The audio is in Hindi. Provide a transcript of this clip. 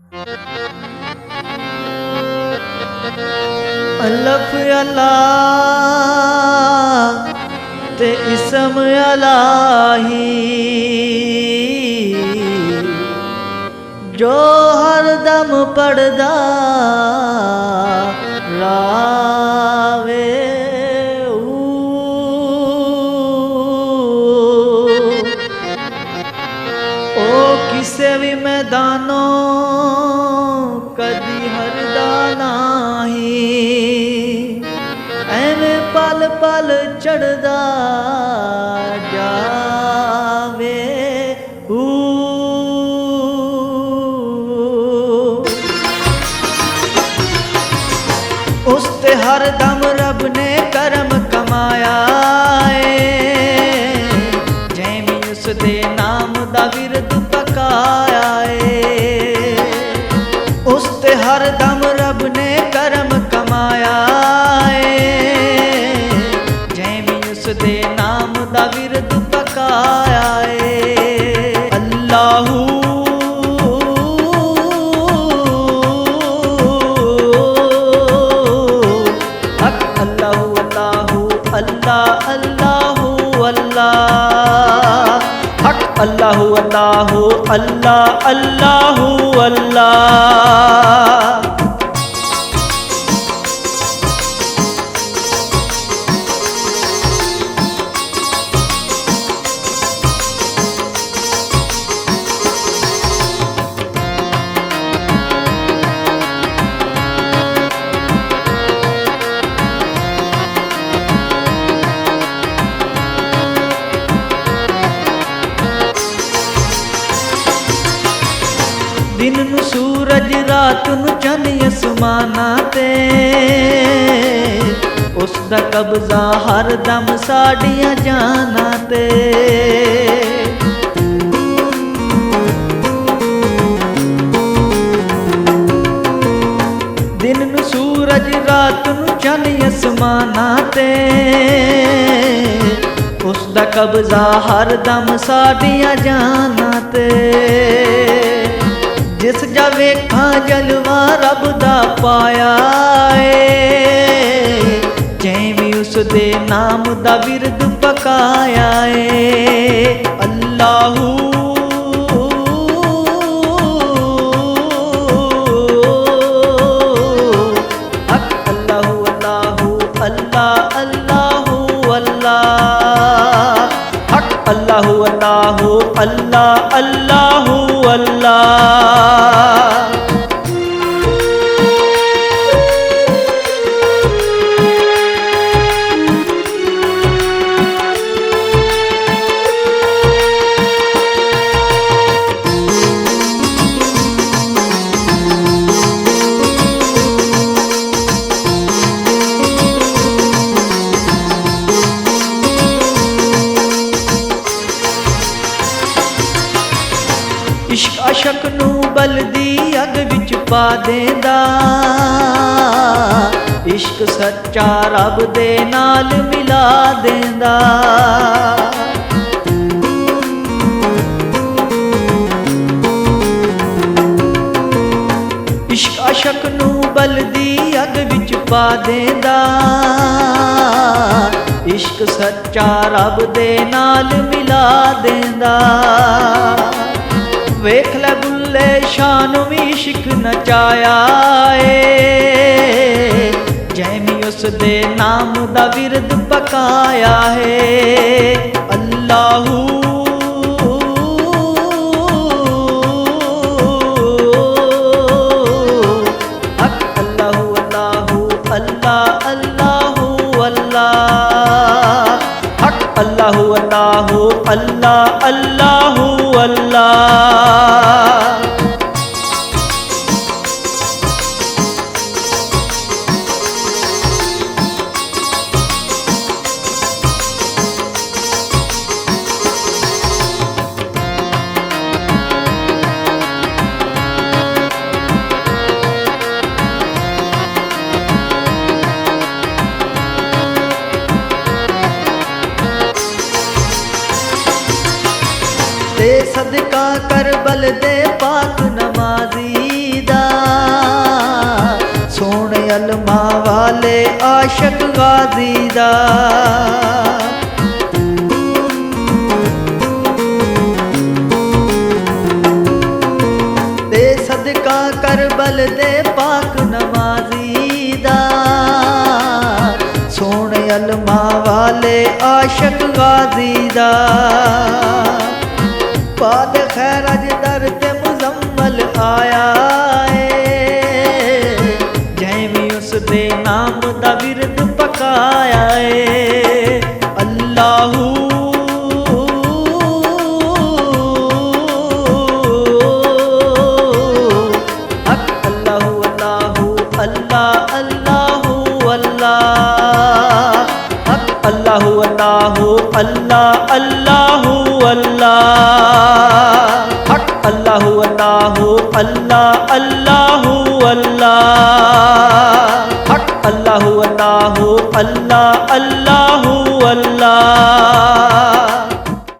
अलफ अल्लाह ते इसम अलाही जो हर दम पढ़दा रावे ओ किसे भी मैदानों कदी हरदा नाही एवें पल पल चढ़दा जावे उस ते हर दम रब ने करम कमाया जैमी उस दे नाम दा विरद पकाया उस ते हर दम रब ने करम कमाया जैमी उस दे नाम दा विरद पकाया अल्लाहू अल्लाहु अल्लाहु अल्लाह अल्लाहु अल्लाह। दिन नू सूरज रात नू चंद असमाना ते उसदा कब्जा हर दम साड़ियां जाना ते दिन नू सूरज रात नू चंद असमाना ते उसदा कब्जा हर दम साड़ियां जाना ते जिस जा वेखा जलवा रब दा पाया जैवी उस दे नाम दा विरद पकाया अल्लाहू अल्लाहू अल्लाहू अल्लाह अल्लाहू अल्लाह अल्लाहू अल्लाहू अल्लाह अल्लाहू अल्लाह। इश्क अशक नू बलदी अग विच पा देंदा इश्क सच्चा रब दे नाल मिला देंदा इश्क अशक नू बलदी अग विच पा देंदा इश्क सच्चा रब दे नाल मिला देंदा वेख ले बुल्ले शान भी इश्क नचाया जैमी उस दे नाम दा विरद पकाया है अल्लाहू अल्लाहू अल्लाहू अल्लाह अल्लाहू अल्लाह अल्लाहू अल्लाहू अल्लाह अल्लाहू अल्लाह। दे सदका करबल दे पाक नमाजी दा, सोने अलमा वाले आशक गाजी दा। पाद खैरज दर ते मुजम्मल आया है, जैमी उस दे नाम दा विरद पकाया है। अल्लाहू अल्लाहु अल्लाहु अल्लाह अल्लाहु अल्लाह हक अल्लाहु अल्लाहु अल्लाह अल्लाहु अल्लाह हक अल्लाहु अल्लाहु अल्लाह अल्लाहु अल्लाह।